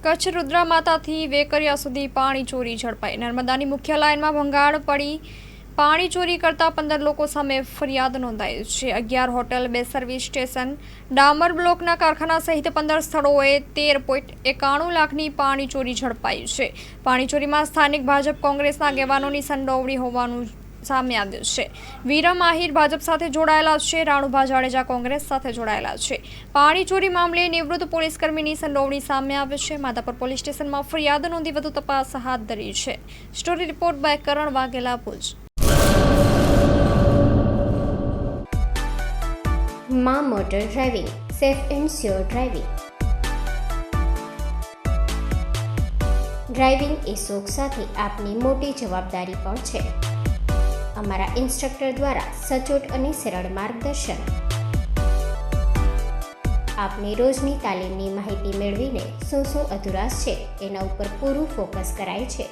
કચ્છ રુદ્રા માતાથી વેકરિયા સુધી પાણી ચોરી ઝડપાઈ। નર્મદાની મુખ્ય લાઇનમાં ભંગાણ પડી પાણી ચોરી કરતા 15 લોકો સામે ફરિયાદ નોંધાઈ છે। 11 હોટલ, 2 સર્વિસ સ્ટેશન, ડામર બ્લોકના કારખાના સહિત 15 સ્થળોએ 13.91 લાખની પાણી ચોરી ઝડપાઈ છે। પાણી ચોરીમાં સ્થાનિક ભાજપ કોંગ્રેસના આગેવાનોની સંડોવણી હોવાનું સામે આવ્યું છે। વિરમ આહિર ભાજપ સાથે જોડાયેલા છે, રાણુભા જાડેજા કોંગ્રેસ સાથે જોડાયેલા છે। પાણી ચોરી મામલે નિવૃત્ત પોલીસકર્મીની સંડોવણી સામે આવી છે। માધાપર પોલીસ સ્ટેશનમાં ફરિયાદ નોંધી વધુ તપાસ હાથ ધરી છે। Story report by Karan Vaghela, Bhuj. માં motor driving, safe and sure driving. Driving એ શોખ સાથે આપની મોટી જવાબદારી પણ છે। અમારા ઇન્સ્ટ્રક્ટર દ્વારા સચોટ અને સરળ માર્ગદર્શન। આપની રોજની તાલીમની માહિતી મેળવીને શું અધુરાશ છે એના ઉપર પૂરું ફોકસ કરાય છે।